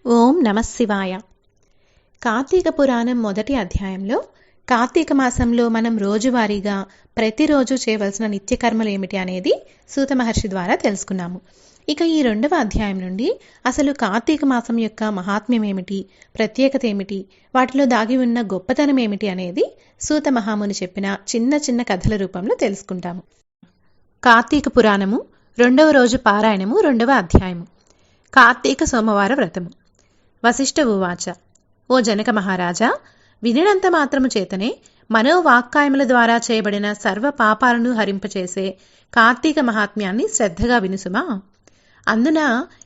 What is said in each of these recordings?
ఓం నమః శివాయ. కార్తీక పురాణం మొదటి అధ్యాయంలో కార్తీక మాసంలో మనం రోజువారీగా ప్రతిరోజు చేయవలసిన నిత్యకర్మలు ఏమిటి అనేది సూత మహర్షి ద్వారా తెలుసుకున్నాము. ఇక ఈ రెండవ అధ్యాయం నుండి అసలు కార్తీక మాసం యొక్క మహాత్మ్యం ఏమిటి, ప్రత్యేకత ఏమిటి, వాటిలో దాగి ఉన్న గొప్పతనం ఏమిటి అనేది సూత మహాముని చెప్పిన చిన్న చిన్న కథల రూపంలో తెలుసుకుంటాము. కార్తీక పురాణము రెండవ రోజు పారాయణము రెండవ అధ్యాయము. కార్తీక సోమవార వ్రతము. వశిష్ఠ ఉవాచ. ఓ జనక మహారాజా, వినినంత మాత్రము చేతనే మనోవాక్కాయముల ద్వారా చేయబడిన సర్వ పాపాలను హరింపచేసే కార్తీక మహాత్మ్యాన్ని శ్రద్ధగా వినుసుమా. అందున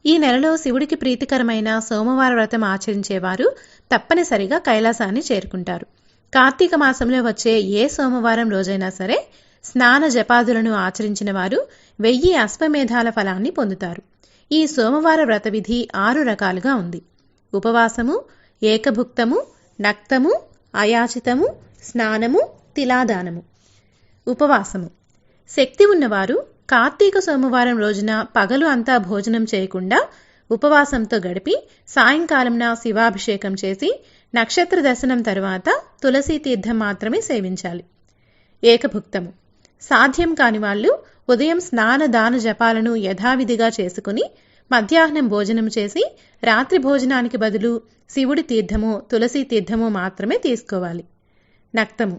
ఈ నెలలో శివుడికి ప్రీతికరమైన సోమవార వ్రతం ఆచరించేవారు తప్పనిసరిగా కైలాసాన్ని చేరుకుంటారు. కార్తీక మాసంలో వచ్చే ఏ సోమవారం రోజైనా సరే స్నాన జపాదులను ఆచరించిన వారు 1000 అశ్వమేధాల ఫలాన్ని పొందుతారు. ఈ సోమవార వ్రత విధి 6 రకాలుగా ఉంది. ఉపవాసము, ఏకభుక్తము, నక్తము, అయాచితము, స్నానము, తిలాదానము. ఉపవాసము. శక్తి ఉన్నవారు కార్తీక సోమవారం రోజున పగలు అంతా భోజనం చేయకుండా ఉపవాసంతో గడిపి సాయంకాలంన శివాభిషేకం చేసి నక్షత్ర దర్శనం తరువాత తులసీ తీర్థం మాత్రమే సేవించాలి. ఏకభుక్తము. సాధ్యం కాని వాళ్ళు ఉదయం స్నాన దాన జపాలను యథావిధిగా చేసుకుని మధ్యాహ్నం భోజనం చేసి రాత్రి భోజనానికి బదులు శివుడి తీర్థము తులసీ తీర్థము మాత్రమే తీసుకోవాలి. నక్తము.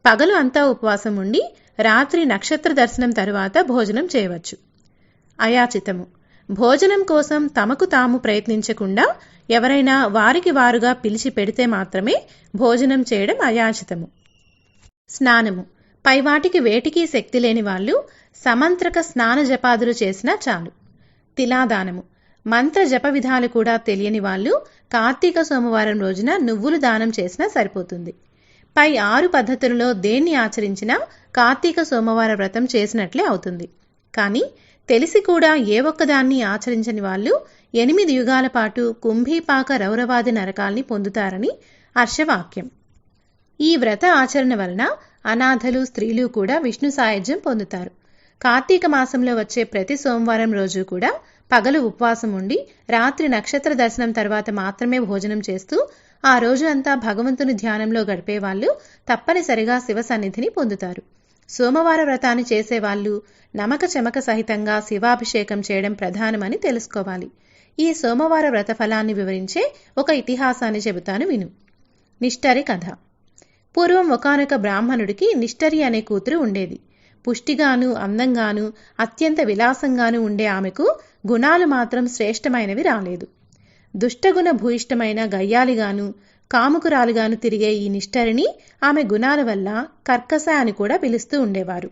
పగలు అంతా ఉపవాసం ఉండి రాత్రి నక్షత్ర దర్శనం తరువాత భోజనం చేయవచ్చు. అయాచితము. భోజనం కోసం తమకు తాము ప్రయత్నించకుండా ఎవరైనా వారికి వారుగా పిలిచి పెడితే మాత్రమే భోజనం చేయడం అయాచితము. స్నానము. పైవాటికి వేటికి శక్తి లేని వాళ్ళు సమంత్రక స్నాన జపాదులు చేసినా చాలు. తిలాదానము. మంత్ర జప విధాలు కూడా తెలియని వాళ్ళు కార్తీక సోమవారం రోజున నువ్వులు దానం చేసినా సరిపోతుంది. పై 6 పద్ధతులలో దేన్ని ఆచరించినా కార్తీక సోమవార వ్రతం చేసినట్లే అవుతుంది. కానీ తెలిసి కూడా ఏ ఒక్కదాన్ని ఆచరించని వాళ్ళు 8 యుగాల పాటు కుంభీపాక రౌరవాది నరకాల్ని పొందుతారని హర్షవాక్యం. ఈ వ్రత ఆచరణ వలన అనాథలు, స్త్రీలు కూడా విష్ణు సాయుధ్యం పొందుతారు. కార్తీక మాసంలో వచ్చే ప్రతి సోమవారం రోజు కూడా పగలు ఉపవాసం ఉండి రాత్రి నక్షత్ర దర్శనం తర్వాత మాత్రమే భోజనం చేస్తూ ఆ రోజు అంతా భగవంతుని ధ్యానంలో గడిపేవాళ్ళు తప్పనిసరిగా శివ సన్నిధిని పొందుతారు. సోమవార వ్రతాన్ని చేసేవాళ్ళు నమక చెమక సహితంగా శివాభిషేకం చేయడం ప్రధానమని తెలుసుకోవాలి. ఈ సోమవార వ్రత ఫలాన్ని వివరించే ఒక ఇతిహాసాన్ని చెబుతాను విను. నిష్టరి కథ. పూర్వం ఒకానొక బ్రాహ్మణుడికి నిష్టరి అనే కూతురు ఉండేది. పుష్టిగాను అందంగాను అత్యంత విలాసంగాను ఉండే ఆమెకు గుణాలు మాత్రం శ్రేష్టమైనవి రాలేదు. దుష్టగుణ భూయిష్టమైన గయ్యాలిగాను కాముకురాలుగాను తిరిగే ఈ నిష్టరిని ఆమె గుణాల వల్ల కర్కస అని కూడా పిలుస్తూ ఉండేవారు.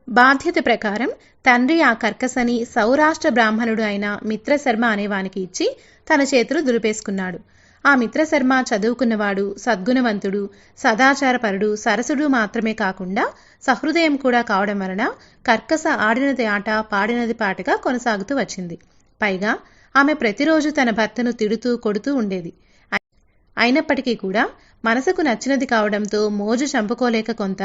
బాధ్యత ప్రకారం తండ్రి ఆ కర్కసని సౌరాష్ట్ర బ్రాహ్మణుడు అయిన మిత్రశర్మ అనేవానికి ఇచ్చి తన చేతులు దులిపేసుకున్నాడు. ఆ మిత్రశర్మ చదువుకున్నవాడు, సద్గుణవంతుడు, సదాచారపరుడు, సరసుడు మాత్రమే కాకుండా సహృదయం కూడా కావడం వలన కర్కస ఆడినది ఆట పాడినది పాటగా కొనసాగుతూ వచ్చింది. పైగా ఆమె ప్రతిరోజు తన భర్తను తిడుతూ కొడుతూ ఉండేది. అయినప్పటికీ కూడా మనసుకు నచ్చినది కావడంతో మోజు చంపుకోలేక కొంత,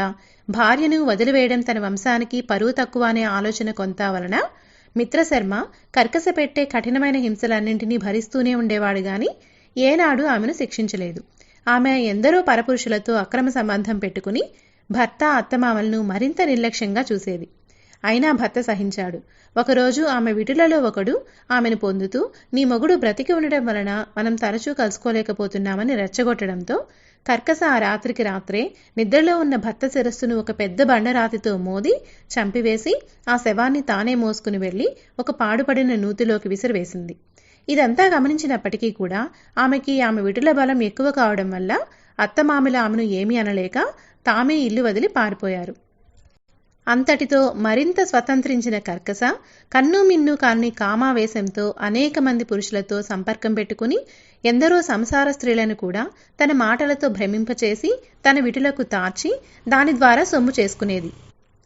భార్యను వదిలివేయడం తన వంశానికి పరువు తక్కువ అనే ఆలోచన కొంత వలన మిత్రశర్మ కర్కస పెట్టే కఠినమైన హింసలన్నింటినీ భరిస్తూనే ఉండేవాడు గాని ఏనాడు ఆమెను శిక్షించలేదు. ఆమె ఎందరో పరపురుషులతో అక్రమ సంబంధం పెట్టుకుని భర్త అత్తమామలను మరింత నిర్లక్ష్యంగా చూసేది. అయినా భర్త సహించాడు. ఒకరోజు ఆమె విటులలో ఒకడు ఆమెను పొందుతూ, నీ మొగుడు బ్రతికి ఉండడం వలన మనం తరచూ కలుసుకోలేకపోతున్నామని రెచ్చగొట్టడంతో కర్కస ఆ రాత్రికి రాత్రే నిద్రలో ఉన్న భర్త శిరస్సును ఒక పెద్ద బండరాతితో మోది చంపివేసి ఆ శవాన్ని తానే మోసుకుని వెళ్లి ఒక పాడుపడిన నూతిలోకి విసిరివేసింది. ఇదంతా గమనించినప్పటికీ కూడా ఆమెకి ఆమె విటుల బలం ఎక్కువ కావడం వల్ల అత్తమామల ఆమెను ఏమీ అనలేక తామే ఇల్లు వదిలి పారిపోయారు. అంతటితో మరింత స్వతంత్రించిన కర్కస కన్ను మిన్ను కాని కామావేశంతో అనేక మంది పురుషులతో సంపర్కం పెట్టుకుని ఎందరో సంసార స్త్రీలను కూడా తన మాటలతో భ్రమింపచేసి తన విటులకు తార్చి దాని ద్వారా సొమ్ము చేసుకునేది.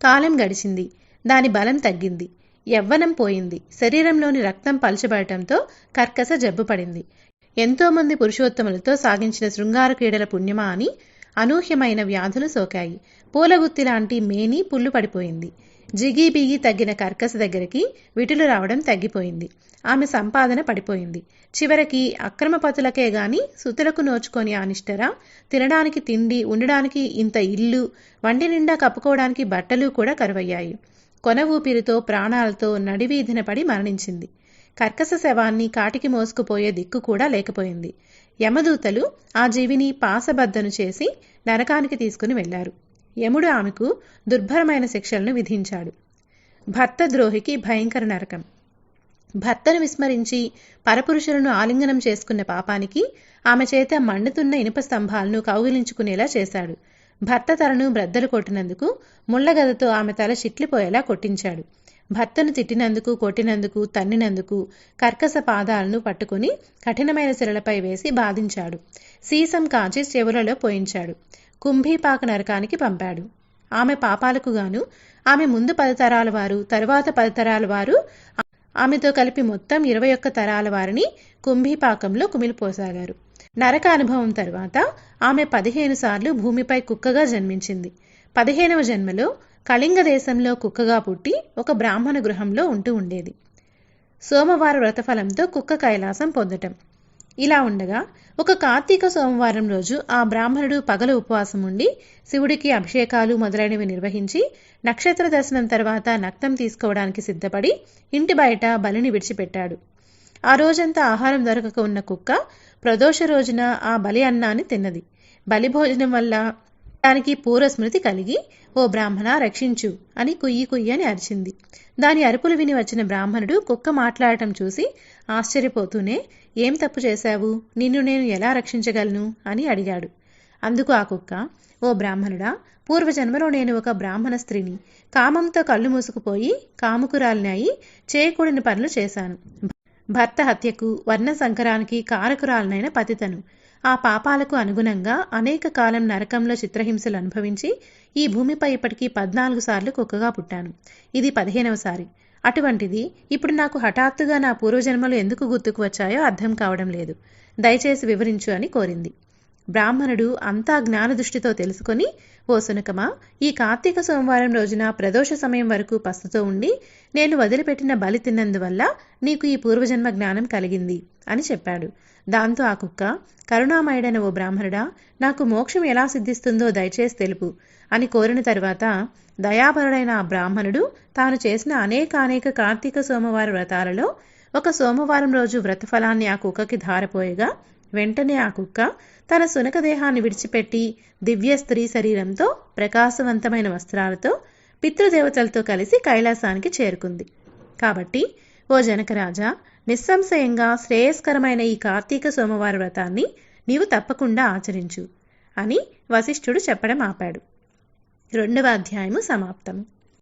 కాలం గడిచింది. దాని బలం తగ్గింది. యవ్వనం పోయింది. శరీరంలోని రక్తం పలచబడటంతో కర్కస జబ్బుపడింది. ఎంతోమంది పురుషోత్తములతో సాగించిన శృంగార క్రీడల పుణ్యమా అని అనూహ్యమైన వ్యాధులు సోకాయి. పూలగుత్తి లాంటి మేని పుల్లు పడిపోయింది. జిగీబిగి తగ్గిన కర్కస దగ్గరికి విటులు రావడం తగ్గిపోయింది. ఆమె సంపాదన పడిపోయింది. చివరికి అక్రమ పతులకే గాని సుతులకు నోచుకొని అనిష్టరా, తినడానికి తిండి, ఉండడానికి ఇంత ఇల్లు, వంటి నిండా కప్పుకోవడానికి బట్టలు కూడా కరువయ్యాయి. కొన ఊపిరితో ప్రాణాలతో నడివీధిన పడి మరణించింది. కర్కస శవాన్ని కాటికి మోసుకుపోయే దిక్కు కూడా లేకపోయింది. యమదూతలు ఆ జీవిని పాసబద్దను చేసి నరకానికి తీసుకుని వెళ్లారు. యముడు ఆమెకు దుర్భరమైన శిక్షలను విధించాడు. భర్త ద్రోహికి భయంకర నరకం. భర్తను విస్మరించి పరపురుషులను ఆలింగనం చేసుకున్న పాపానికి ఆమె చేత మండుతున్న ఇనుప స్తంభాలను కౌగిలించుకునేలా చేశాడు. భర్త తలను బ్రద్దలు కొట్టినందుకు ముళ్లగదతో ఆమె తల చిట్లిపోయేలా కొట్టించాడు. భర్తను తిట్టినందుకు, కొట్టినందుకు, తన్నినందుకు కర్కస పాదాలను పట్టుకుని కఠినమైన శిలలపై వేసి బాధించాడు. సీసం కాచి చెవులలో పోయించాడు. కుంభీపాక నరకానికి పంపాడు. ఆమె పాపాలకు గాను ఆమె ముందు 10 తరాల వారు, తరువాత 10 తరాల వారు, ఆమెతో కలిపి మొత్తం 21 తరాల వారిని కుంభీపాకంలో కుమిలిపోసాగారు. నరక అనుభవం తరువాత ఆమె 15 సార్లు భూమిపై కుక్కగా జన్మించింది. 15వ జన్మలో కళింగ దేశంలో కుక్కగా పుట్టి ఒక బ్రాహ్మణ గృహంలో ఉంటూ ఉండేది. సోమవార వ్రతఫలంతో కుక్క కైలాసం పొందటం. ఇలా ఉండగా ఒక కార్తీక సోమవారం రోజు ఆ బ్రాహ్మణుడు పగలు ఉపవాసం ఉండి శివుడికి అభిషేకాలు మొదలైనవి నిర్వహించి నక్షత్ర దర్శనం తర్వాత నక్తం తీసుకోవడానికి సిద్ధపడి ఇంటి బయట బలిని విడిచిపెట్టాడు. ఆ రోజంతా ఆహారం దొరకక ఉన్న కుక్క ప్రదోష రోజున ఆ బలి అన్నాన్ని తిన్నది. బలి భోజనం వల్ల దానికి పూర్వస్మృతి కలిగి, ఓ బ్రాహ్మణ రక్షించు అని కుయ్యి కుయ్యి అని అరిచింది. దాని అరుపులు విని వచ్చిన బ్రాహ్మణుడు కుక్క మాట్లాడటం చూసి ఆశ్చర్యపోతూనే, ఏం తప్పు చేశావు, నిన్ను నేను ఎలా రక్షించగలను అని అడిగాడు. అందుకు ఆ కుక్క, ఓ బ్రాహ్మణుడా, పూర్వజన్మలో నేను ఒక బ్రాహ్మణ స్త్రీని. కామంతో కళ్ళు మూసుకుపోయి కాముకురాలిని అయి చేయకూడని పనులు చేశాను. భర్త హత్యకు, వర్ణ సంకరానికి కారకురాలనైన పతితను. ఆ పాపాలకు అనుగుణంగా అనేక కాలం నరకంలో చిత్రహింసలు అనుభవించి ఈ భూమిపై ఇప్పటికీ 14 సార్లు కుక్కగా పుట్టాను. ఇది 15వ సారి. అటువంటిది ఇప్పుడు నాకు హఠాత్తుగా నా పూర్వజన్మలు ఎందుకు గుర్తుకు వచ్చాయో అర్థం కావడం లేదు. దయచేసి వివరించు అని కోరింది. బ్రాహ్మణుడు అంతా జ్ఞానదృష్టితో తెలుసుకొని, ఓ సునకమా, ఈ కార్తీక సోమవారం రోజున ప్రదోష సమయం వరకు పస్తుతో ఉండి నేను వదిలిపెట్టిన బలి తిన్నందువల్ల నీకు ఈ పూర్వజన్మ జ్ఞానం కలిగింది అని చెప్పాడు. దాంతో ఆ కుక్క, కరుణామయుడైన ఓ బ్రాహ్మణుడా, నాకు మోక్షం ఎలా సిద్ధిస్తుందో దయచేసి తెలుపు అని కోరిన తరువాత దయాపరుడైన ఆ బ్రాహ్మణుడు తాను చేసిన అనేక కార్తీక సోమవార వ్రతాలలో ఒక సోమవారం రోజు వ్రతఫలాన్ని ఆ కుక్కకి ధారపోయగా వెంటనే ఆ కుక్క తన సునక దేహాన్ని విడిచిపెట్టి దివ్య స్త్రీ శరీరంతో, ప్రకాశవంతమైన వస్త్రాలతో, పితృదేవతలతో కలిసి కైలాసానికి చేరుకుంది. కాబట్టి ఓ జనకరాజా, నిస్సంశయంగా శ్రేయస్కరమైన ఈ కార్తీక సోమవార వ్రతాన్ని నీవు తప్పకుండా ఆచరించు అని వశిష్ఠుడు చెప్పడం ఆపాడు. 2వ అధ్యాయము సమాప్తము.